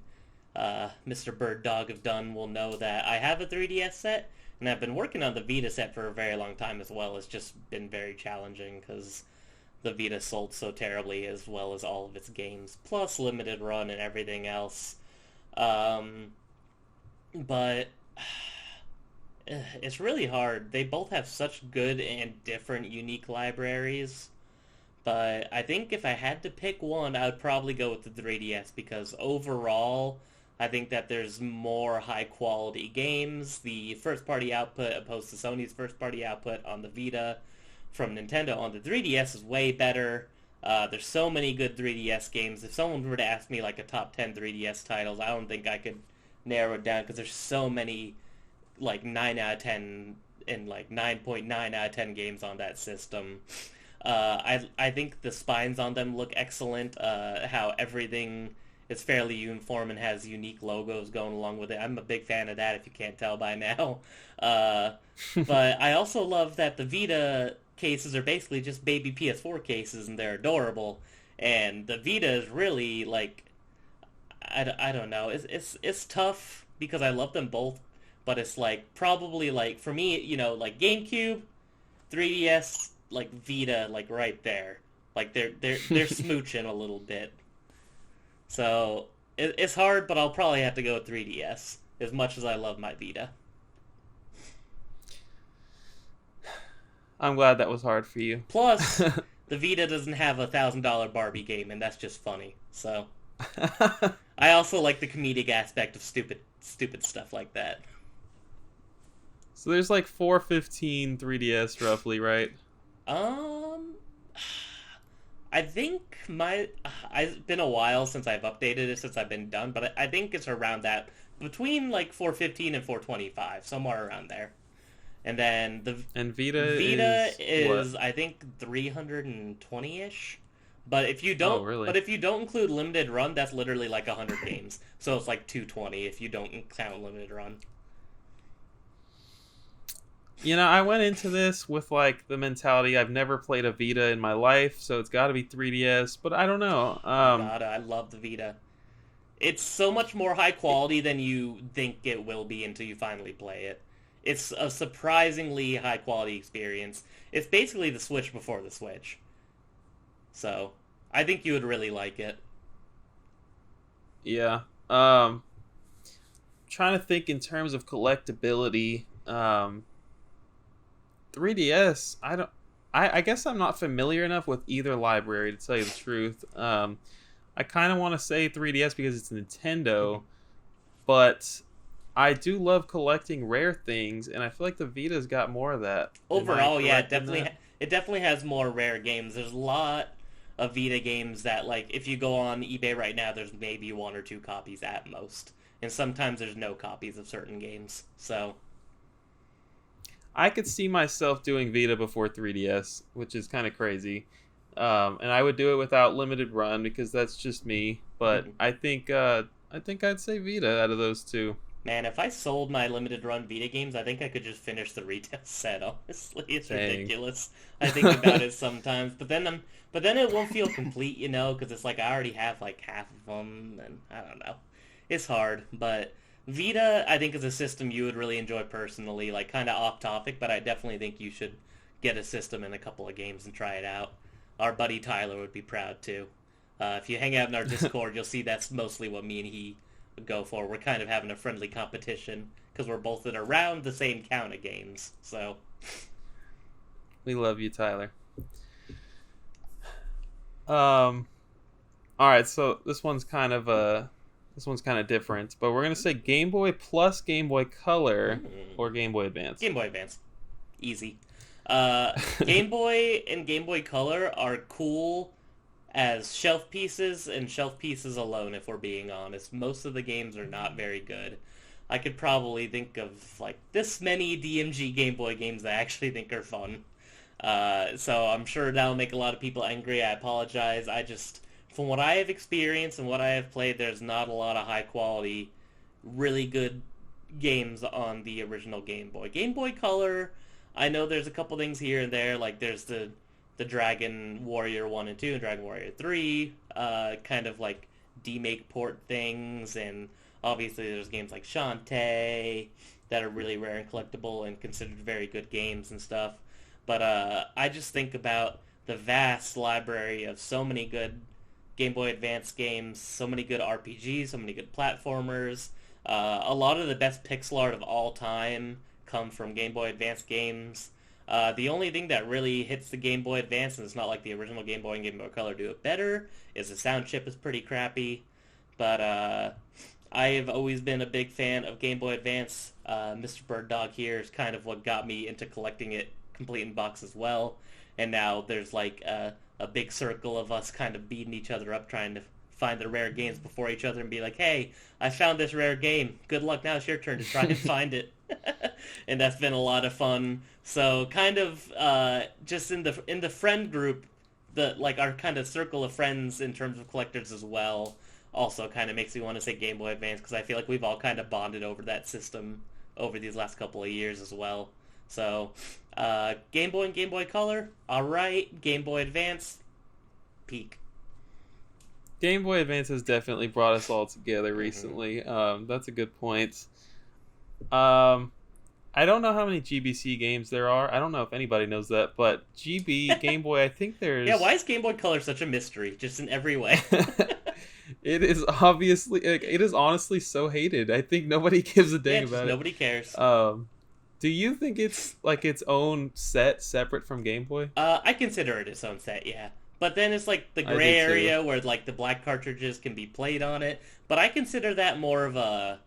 Mr. Bird Dog have done, will know that I have a 3DS set, and I've been working on the Vita set for a very long time as well. It's just been very challenging because the Vita sold so terribly, as well as all of its games, plus limited run and everything else. Um, but it's really hard. They both have such good and different, unique libraries. But I think if I had to pick one, I would probably go with the 3DS because overall, I think that there's more high quality games. The first party output opposed to Sony's first party output on the Vita from Nintendo on the 3DS is way better. There's so many good 3DS games. If someone were to ask me like a top 10 3DS titles, I don't think I could narrow it down because there's so many like 9 out of 10 and like 9.9 out of 10 games on that system. I think the spines on them look excellent. How everything is fairly uniform and has unique logos going along with it. I'm a big fan of that. If you can't tell by now, uh, but I also love that the Vita cases are basically just baby PS4 cases and they're adorable. And the Vita is really like I don't know. It's tough because I love them both, but it's like probably like for me, like GameCube, 3DS, like Vita, like right there. Like they're smooching a little bit. So it's hard, but I'll probably have to go with 3DS as much as I love my Vita. I'm glad that was hard for you. Plus, the Vita doesn't have $1,000 Barbie game, and that's just funny. So I also like the comedic aspect of stupid stuff like that. So there's like 415 3DS roughly, right? Um, I think it's been a while since I've updated it since I've been done, but I think it's around that between like 415 and 425, somewhere around there. And then the And Vita is what? I think 320-ish. But if you Oh, don't really? but if you don't include limited run, that's literally like 100 games. So it's like 220 if you don't count limited run. I went into this with like the mentality I've never played a Vita in my life, so it's got to be 3DS. But I don't know. You gotta, I love the Vita. It's so much more high quality than you think it will be until you finally play it. It's a surprisingly high quality experience. It's basically the Switch before the Switch. So, I think you would really like it. Yeah. Trying to think in terms of collectability. 3DS. I don't. I guess I'm not familiar enough with either library to tell you the truth. I kind of want to say 3DS because it's Nintendo, but I do love collecting rare things, and I feel like the Vita's got more of that. Am I Overall, yeah, correct in that? it definitely has more rare games. There's a lot of Vita games that, like, if you go on eBay right now, there's maybe one or two copies at most, and sometimes there's no copies of certain games. So, I could see myself doing Vita before 3DS, which is kind of crazy. And I would do it without limited run because that's just me. But mhm. I think I'd say Vita out of those two. Man, if I sold my limited run Vita games, I think I could just finish the retail set. Honestly, it's Dang. ridiculous. I think about it sometimes, but then it won't feel complete, because it's like I already have like half of them, and I don't know. It's hard, but Vita, I think, is a system you would really enjoy personally. Like kind of off topic, but I definitely think you should get a system in a couple of games and try it out. our buddy Tyler would be proud too. If you hang out in our Discord, you'll see that's mostly what me and he would go for. We're kind of having a friendly competition because we're both in around the same count of games. So We love you, Tyler. All right, so this one's kind of different, but we're gonna say Game Boy plus Game Boy Color or Game Boy Advance. Game Boy Advance, easy. Game Boy and Game Boy Color are cool as shelf pieces and shelf pieces alone. If we're being honest, most of the games are not very good. I could probably think of like this many DMG Game Boy games that I actually think are fun. So I'm sure that'll make a lot of people angry. I apologize. From what I have experienced and what I have played, there's not a lot of high quality, really good games on the original Game Boy. Game Boy Color, I know there's a couple things here and there, like there's the Dragon Warrior 1 and 2 and Dragon Warrior 3, kind of like demake port things, and obviously there's games like Shantae that are really rare and collectible and considered very good games and stuff. But I just think about the vast library of so many good Game Boy Advance games, so many good RPGs, so many good platformers. A lot of the best pixel art of all time come from Game Boy Advance games. The only thing that really hits the Game Boy Advance, and it's not like the original Game Boy and Game Boy Color do it better, is the sound chip is pretty crappy. But I have always been a big fan of Game Boy Advance. Mr. Bird Dog here is kind of what got me into collecting it complete in box as well. And now there's like a big circle of us kind of beating each other up, trying to find the rare games before each other and be like, hey, I found this rare game. Good luck, now it's your turn to try and find it. And that's been a lot of fun. So kind of just in the friend group, our kind of circle of friends in terms of collectors as well, also kind of makes me want to say Game Boy Advance, because I feel like we've all kind of bonded over that system over these last couple of years as well. So Game Boy and Game Boy Color, alright. Game Boy Advance, peak. Game Boy Advance has definitely brought us all together recently. That's a good point. I don't know how many GBC games there are. I don't know if anybody knows that, but GB, Game Boy, I think there's... Yeah, why is Game Boy Color such a mystery, just in every way? It is honestly so hated. I think nobody gives a dang about it. Nobody cares. Do you think it's like its own set separate from Game Boy? I consider it its own set, yeah. But then it's like the gray area where like the black cartridges can be played on it. But I consider that more of a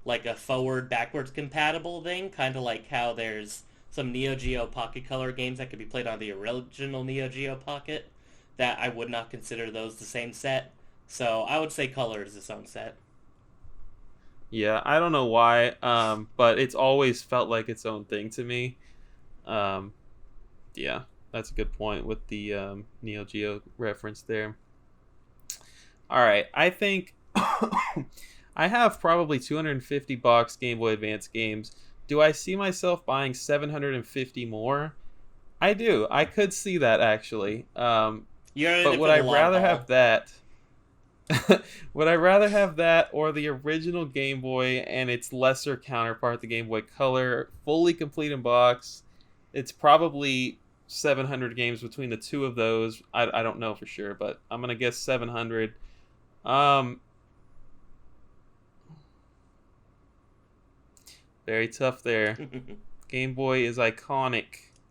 backwards compatible thing, kind of like how there's some Neo Geo Pocket Color games that could be played on the original Neo Geo Pocket, that I would not consider those the same set. So I would say Color is its own set. Yeah, I don't know why, but it's always felt like its own thing to me. Yeah, that's a good point with the Neo Geo reference there. All right, I think I have probably 250 box Game Boy Advance games. Do I see myself buying 750 more? I do. I could see that, actually. But would I rather have that? Would I rather have that or the original Game Boy and its lesser counterpart, the Game Boy Color, fully complete in box? It's probably 700 games between the two of those. I don't know for sure, but I'm going to guess 700. Very tough there. Game Boy is iconic.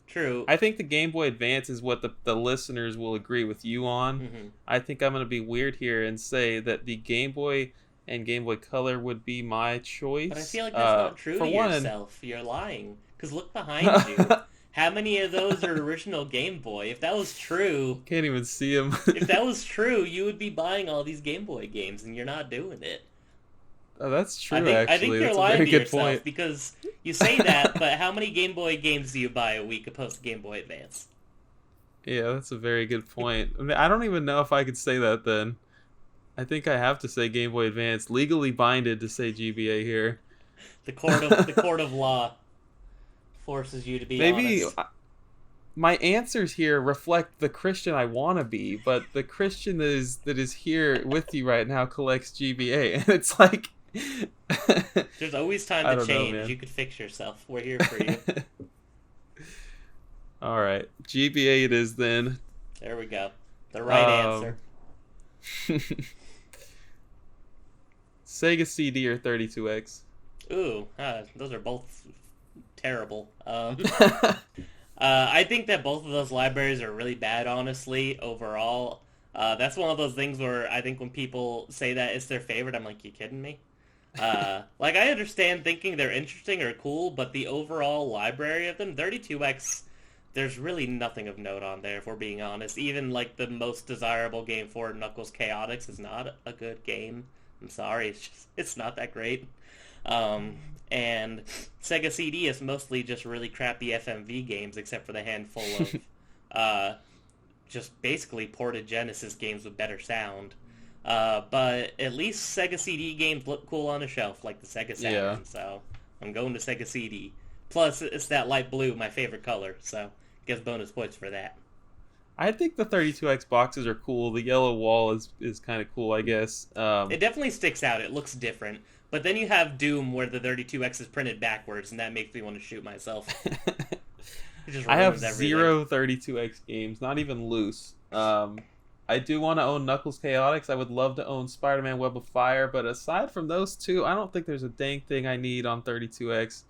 True. I think the Game Boy Advance is what the listeners will agree with you on. Mm-hmm. I think I'm going to be weird here and say that the Game Boy and Game Boy Color would be my choice. But I feel like that's not true to yourself. You're lying. Because look behind you. How many of those are original Game Boy? If that was true... Can't even see them. If that was true, you would be buying all these Game Boy games, and you're not doing it. Oh, that's true, actually. I think you're that's lying a very to good yourself, point. because you say that, but how many Game Boy games do you buy a week opposed to Game Boy Advance? Yeah, that's a very good point. I mean, I don't even know if I could say that then. I think I have to say Game Boy Advance. Legally binded to say GBA here. The court of law forces you to be honest. My answers here reflect the Christian I want to be, but the Christian that is here with you right now collects GBA, and it's like... There's always time to change. You could fix yourself. We're here for you. All right, GBA it is then. There we go. The right answer. Sega CD or 32X? Ooh, those are both terrible. I think that both of those libraries are really bad, honestly, overall. That's one of those things where I think when people say that it's their favorite, I'm like, you kidding me? Like, I understand thinking they're interesting or cool, but the overall library of them, 32X, there's really nothing of note on there, if we're being honest. Even, like, the most desirable game for Knuckles Chaotix is not a good game. I'm sorry, it's not that great. And Sega CD is mostly just really crappy FMV games, except for the handful of just basically ported Genesis games with better sound. But at least Sega CD games look cool on a shelf, like the Sega Saturn. Yeah. So I'm going to Sega CD. Plus, it's that light blue, my favorite color. So gets bonus points for that. I think the 32X boxes are cool. The yellow wall is kind of cool, I guess. It definitely sticks out. It looks different. But then you have Doom where the 32X is printed backwards, and that makes me want to shoot myself. I have zero 32X games, not even loose. I do want to own Knuckles Chaotix. I would love to own Spider-Man Web of Fire, but aside from those two, I don't think there's a dang thing I need on 32X.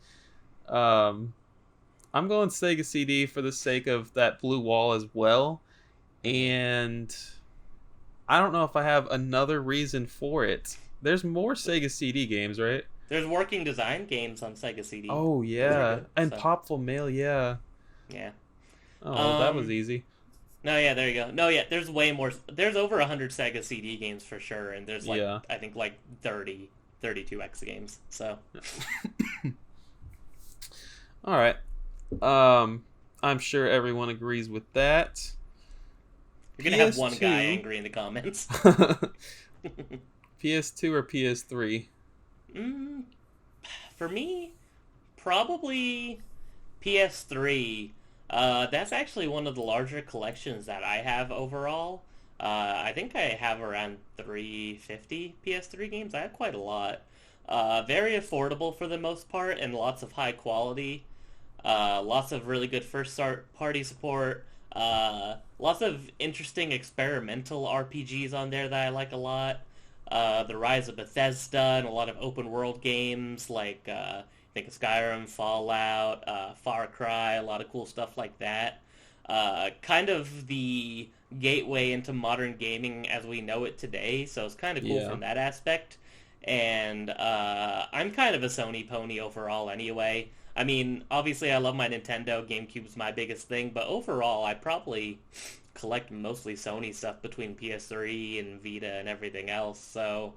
I'm going Sega CD for the sake of that blue wall as well, and I don't know if I have another reason for it. There's more Sega CD games, right? There's working design games on Sega CD. Oh, yeah. And so. Popful Mail, yeah. Yeah. Oh, that was easy. No, yeah, there you go. No, yeah, there's way more. There's over 100 Sega CD games for sure, and there's like, Yeah. I think like 32X games, so. All right. I'm sure everyone agrees with that. You're going to have one guy angry in the comments. PS2 or PS3? For me, probably PS3. That's actually one of the larger collections that I have overall. I think I have around 350 PS3 games. I have quite a lot. Very affordable for the most part, and lots of high quality. Lots of really good first-party support. Lots of interesting experimental RPGs on there that I like a lot. The Rise of Bethesda and a lot of open world games like I think Skyrim, Fallout, Far Cry, a lot of cool stuff like that. Kind of the gateway into modern gaming as we know it today, so it's kind of cool from that aspect. And I'm kind of a Sony pony overall anyway. I mean, obviously I love my Nintendo, GameCube's my biggest thing, but overall I probably collect mostly Sony stuff between PS3 and Vita and everything else. So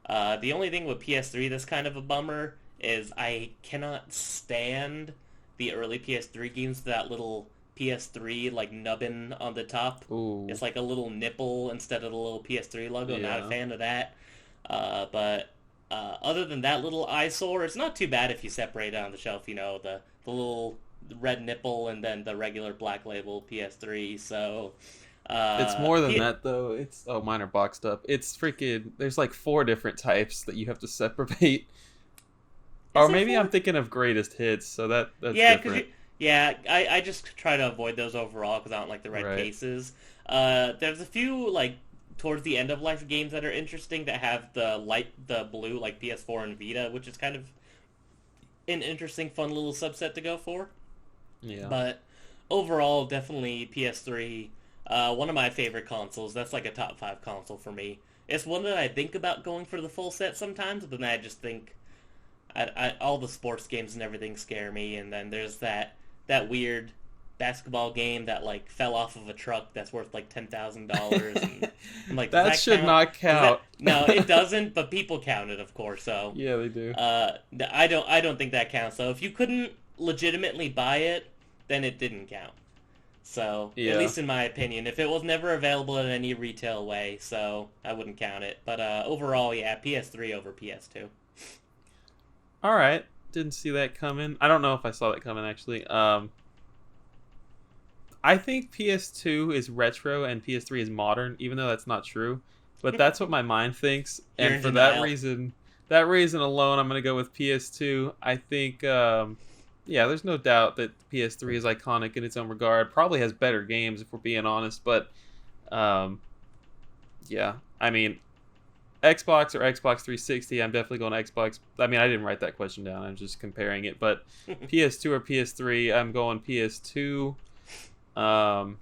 the only thing with PS3 that's kind of a bummer is I cannot stand the early PS3 games, that little PS3 like nubbin on the top. Ooh. It's like a little nipple instead of the little PS3 logo. Yeah. Not a fan of that. But other than that little eyesore, it's not too bad if you separate it on the shelf, you know, the little red nipple and then the regular black label PS3. So it's more than that though. It's mine are boxed up. It's freaking, there's like 4 different types that you have to separate. Or maybe I'm thinking of greatest hits, so that's different. I just try to avoid those overall because I don't like the red cases. There's a few like towards the end of life games that are interesting that have the blue like PS4 and Vita, which is kind of an interesting, fun little subset to go for. Yeah. But overall, definitely PS3. One of my favorite consoles. That's like a top 5 console for me. It's one that I think about going for the full set sometimes, but then I just think all the sports games and everything scare me. And then there's that weird basketball game that like fell off of a truck that's worth like $10,000. I'm like, that should not count. No, it doesn't. But people count it, of course. So yeah, they do. I don't think that counts. So if you couldn't legitimately buy it, then it didn't count. So at least in my opinion, if it was never available in any retail way, so I wouldn't count it. But overall, yeah, PS3 over PS2. All right, didn't see that coming. I don't know if I saw that coming actually. I think PS2 is retro and PS3 is modern, even though that's not true. But that's what my mind thinks, and for that reason alone, I'm gonna go with PS2. I think Yeah, there's no doubt that PS3 is iconic in its own regard. Probably has better games if we're being honest, but um, yeah, I mean, Xbox or Xbox 360, I'm definitely going Xbox. I mean, I didn't write that question down. I'm just comparing it. But PS2 or PS3, I'm going PS2. Um,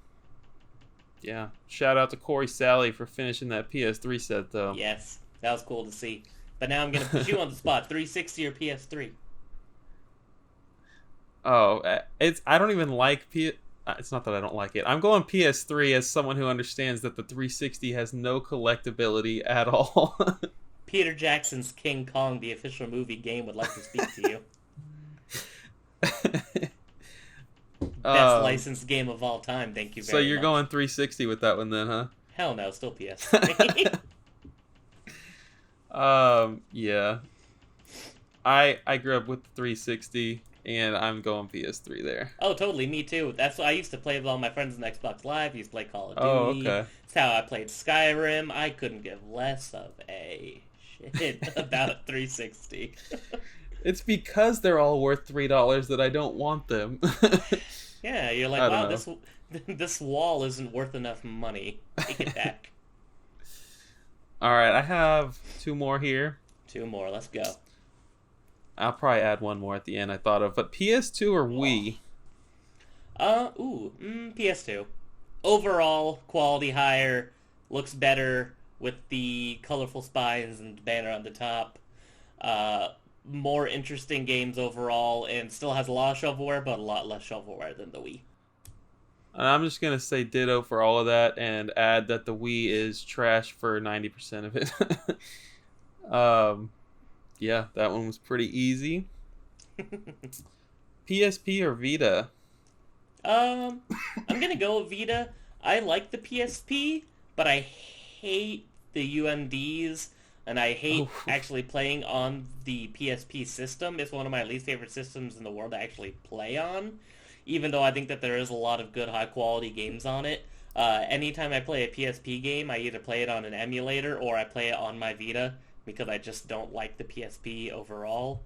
yeah. Shout out to Corey Sally for finishing that PS3 set, though. Yes, that was cool to see. But now I'm gonna put you on the spot: 360 or PS3? Oh, I don't even like It's not that I don't like it. I'm going PS3 as someone who understands that the 360 has no collectability at all. Peter Jackson's King Kong, the official movie game, would like to speak to you. Best licensed game of all time. Thank you very much. So you're going 360 with that one then, huh? Hell no, still PS3. Yeah. I grew up with the 360 and I'm going PS3 there. Oh, totally, me too. That's what I used to play with all my friends on Xbox Live. I used to play Call of Duty. Oh, okay. That's how I played Skyrim. I couldn't give less of a shit about 360. It's because they're all worth $3 that I don't want them. Yeah, you're like, wow, this wall isn't worth enough money. Take it back. All right, I have two more here. Two more, let's go. I'll probably add one more at the end I thought of, but PS2 or Wii? PS2. Overall, quality higher, looks better with the colorful spines and banner on the top. More interesting games overall, and still has a lot of shovelware, but a lot less shovelware than the Wii. And I'm just going to say ditto for all of that and add that the Wii is trash for 90% of it. Yeah, that one was pretty easy. PSP or Vita? I'm gonna go with Vita. I like the PSP, but I hate the UMDs, and I hate actually playing on the PSP system. It's one of my least favorite systems in the world to actually play on, even though I think that there is a lot of good high-quality games on it. Anytime I play a PSP game, I either play it on an emulator or I play it on my Vita, because I just don't like the PSP overall.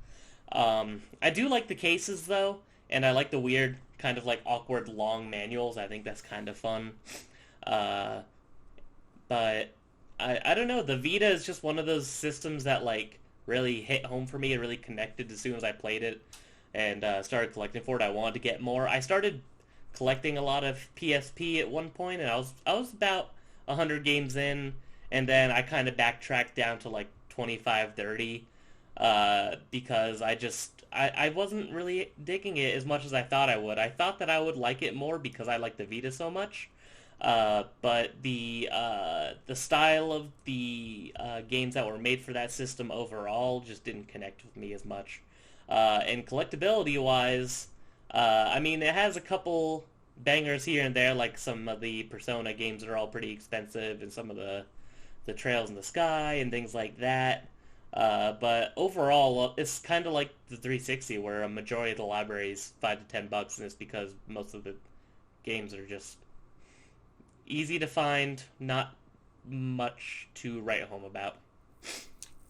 I do like the cases, though, and I like the weird, kind of like awkward long manuals. I think that's kind of fun. But I don't know, the Vita is just one of those systems that like really hit home for me and really connected as soon as I played it and started collecting for it. I wanted to get more. I started collecting a lot of PSP at one point, and I was about 100 games in, and then I kind of backtracked down to like 25, 30, because I wasn't really digging it as much as I thought I would. I thought that I would like it more because I like the Vita so much, but the style of the games that were made for that system overall just didn't connect with me as much. And collectability-wise, I mean, it has a couple bangers here and there, like some of the Persona games that are all pretty expensive, and some of the Trails in the Sky and things like that. But overall, it's kind of like the 360, where a majority of the library is $5 to $10, and it's because most of the games are just easy to find, not much to write home about.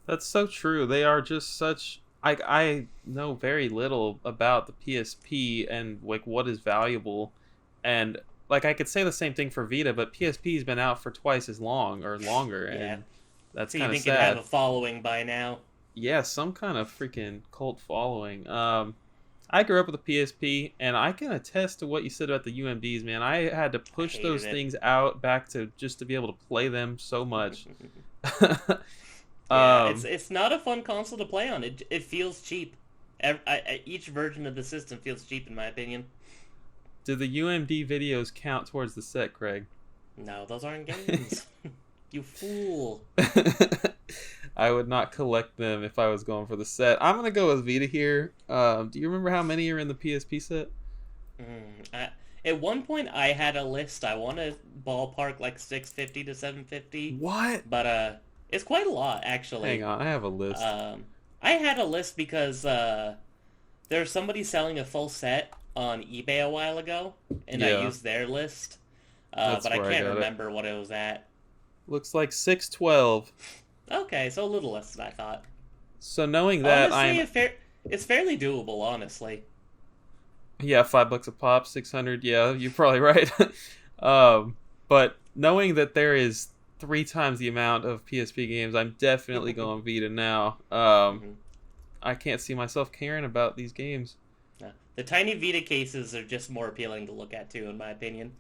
That's so true. They are just such... I know very little about the PSP and like what is valuable, and like I could say the same thing for Vita, but PSP's been out for twice as long or longer, and that's kind of sad. So you think it have a following by now? Yeah, some kind of freaking cult following. I grew up with a PSP, and I can attest to what you said about the UMDs, man. I had to push those things out back to just to be able to play them so much. Yeah, it's not a fun console to play on. It feels cheap. Each version of the system feels cheap, in my opinion. Do the UMD videos count towards the set, Craig? No, those aren't games. You fool. I would not collect them if I was going for the set. I'm going to go with Vita here. Do you remember how many are in the PSP set? At one point, I had a list. I want to ballpark like 650 to 750. What? But it's quite a lot, actually. Hang on, I have a list. I had a list because there's somebody selling a full set on eBay a while ago, and I used their list. But I can't remember what it was at. Looks like 612. Okay, so a little less than I thought. So knowing that, honestly, it's fairly doable, honestly. Yeah, $5 a pop, 600. Yeah, you're probably right. um, but knowing that there is three times the amount of PSP games, I'm definitely going Vita now. Hmm. I can't see myself caring about these games. The tiny Vita cases are just more appealing to look at too, in my opinion.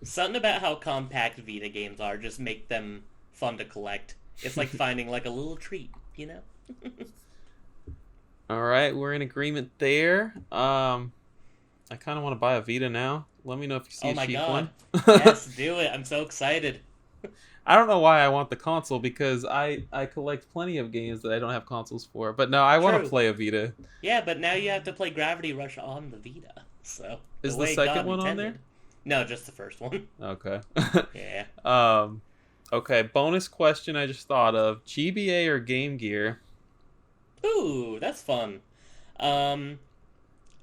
Something about how compact Vita games are just make them fun to collect. It's like finding like a little treat, you know? All right, we're in agreement there. I kind of want to buy a Vita now. Let me know if you see Oh a my cheap god. one. Yes, do it. I'm so excited. I don't know why I want the console because I collect plenty of games that I don't have consoles for. But no, I want to True. play a Vita. Yeah, but now you have to play Gravity Rush on the Vita. So, the Is the way second God one on there? intended. No, just the first one. Okay. Yeah. um, okay. Bonus question I just thought of: GBA or Game Gear? Ooh, that's fun. Um,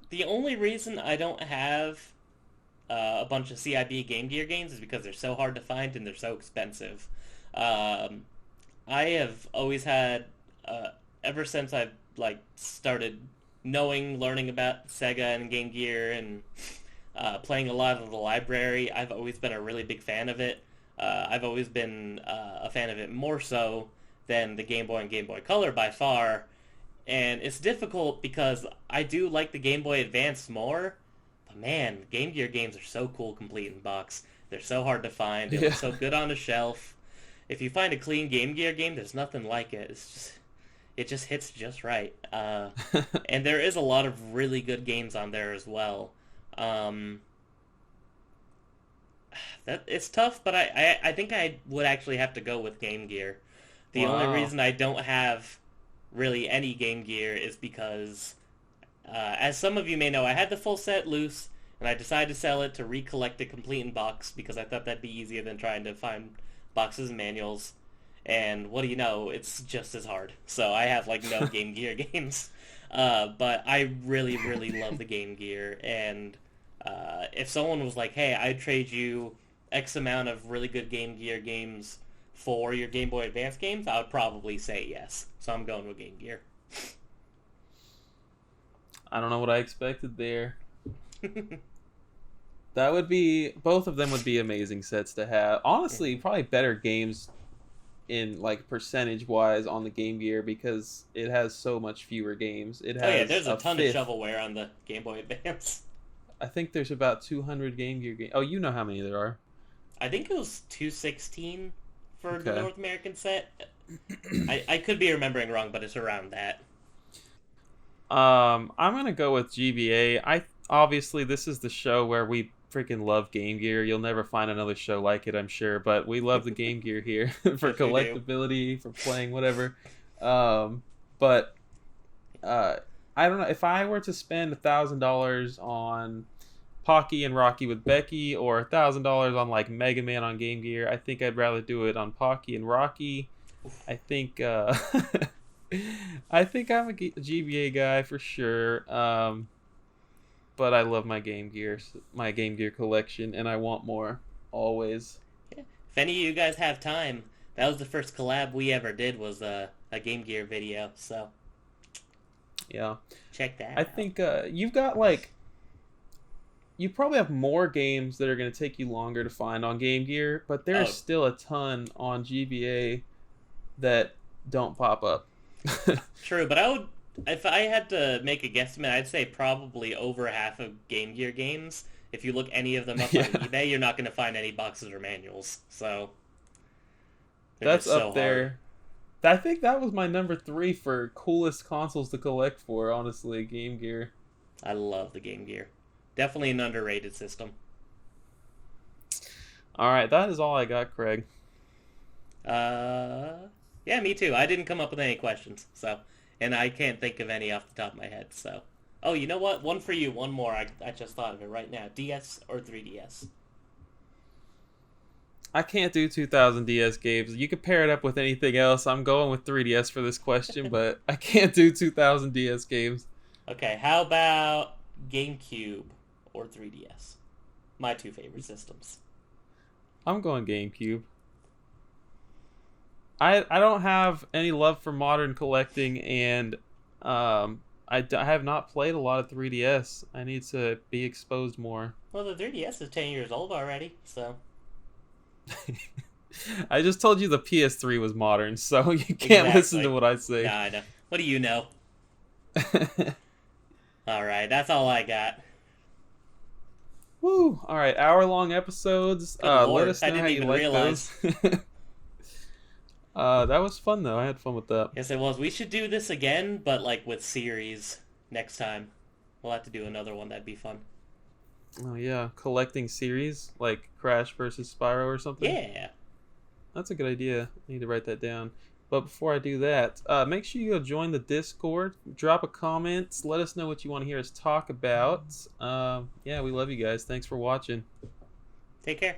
the only reason I don't have a bunch of CIB Game Gear games is because they're so hard to find and they're so expensive. Um, I have always had, ever since I've like started learning about Sega and Game Gear and playing a lot of the library, I've always been a really big fan of it. I've always been a fan of it more so than the Game Boy and Game Boy Color by far. And it's difficult because I do like the Game Boy Advance more, but man, Game Gear games are so cool complete in box. They're so hard to find. They look Yeah. so good on a shelf. If you find a clean Game Gear game, there's nothing like it. It just hits just right. And there is a lot of really good games on there as well. Um, that it's tough, but I think I would actually have to go with Game Gear. The only Wow. reason I don't have really any Game Gear is because, as some of you may know, I had the full set loose, and I decided to sell it to recollect it complete in box because I thought that'd be easier than trying to find boxes and manuals. And what do you know? It's just as hard. So I have like no Game Gear games. But I really, really love the Game Gear, and if someone was like, "Hey, I'd trade you X amount of really good Game Gear games for your Game Boy Advance games," I would probably say yes. So I'm going with Game Gear. I don't know what I expected there. That would be both of them would be amazing sets to have. Honestly, Hmm. probably better games in like percentage wise on the Game Gear because it has so much fewer games. It Oh yeah, has there's a a ton of fifth. shovelware on the Game Boy Advance. I think there's about 200 Game Gear games. Oh, you know how many there are. I think it was 216 for the Okay. North American set. I could be remembering wrong, but it's around that. I'm gonna go with GBA. I obviously this is the show where we freaking love Game Gear. You'll never find another show like it, I'm sure. But we love the Game Gear here for Yes, we do. collectability, for playing whatever. But uh, I don't know if I were to spend $1,000 on Pocky and Rocky with Becky, or $1,000 on like Mega Man on Game Gear. I think I'd rather do it on Pocky and Rocky. I think I think I'm a GBA guy for sure. But I love my Game Gear collection, and I want more always. Yeah. If any of you guys have time, that was the first collab we ever did was a Game Gear video. So Yeah, check that I out. think you've got like you probably have more games that are going to take you longer to find on Game Gear, but there's Oh, still a ton on GBA that don't pop up. true, but I would, if I had to make a guesstimate, I'd say probably over half of Game Gear games. If you look any of them up on Yeah, eBay, you're not going to find any boxes or manuals. So they're that's just so up hard. there. I think that was my number three for coolest consoles to collect for. Honestly, Game Gear. I love the Game Gear. Definitely an underrated system. All right, that is all I got, Craig. Uh, yeah, me too. I didn't come up with any questions, so, and I can't think of any off the top of my head. So, oh, you know what? One for you. One more. I just thought of it right now. DS or 3DS? I can't do 2000 DS games. You could pair it up with anything else. I'm going with 3DS for this question, but I can't do 2000 DS games. Okay, how about GameCube or 3DS? My two favorite systems. I'm going GameCube. I don't have any love for modern collecting, and I have not played a lot of 3DS. I need to be exposed more. Well, the 3DS is 10 years old already, so... I just told you the PS3 was modern, so you can't listen to what I say. Nah, I know. What do you know? Alright, that's all I got. Woo! Alright, hour-long episodes. Let us know how you like those. That was fun, though. I had fun with that. Yes, it was. We should do this again, but, like, with series next time. We'll have to do another one. That'd be fun. Oh, yeah. Collecting series, like Crash versus Spyro or something? Yeah. That's a good idea. I need to write that down. But before I do that, make sure you go join the Discord. Drop a comment. Let us know what you want to hear us talk about. Yeah, we love you guys. Thanks for watching. Take care.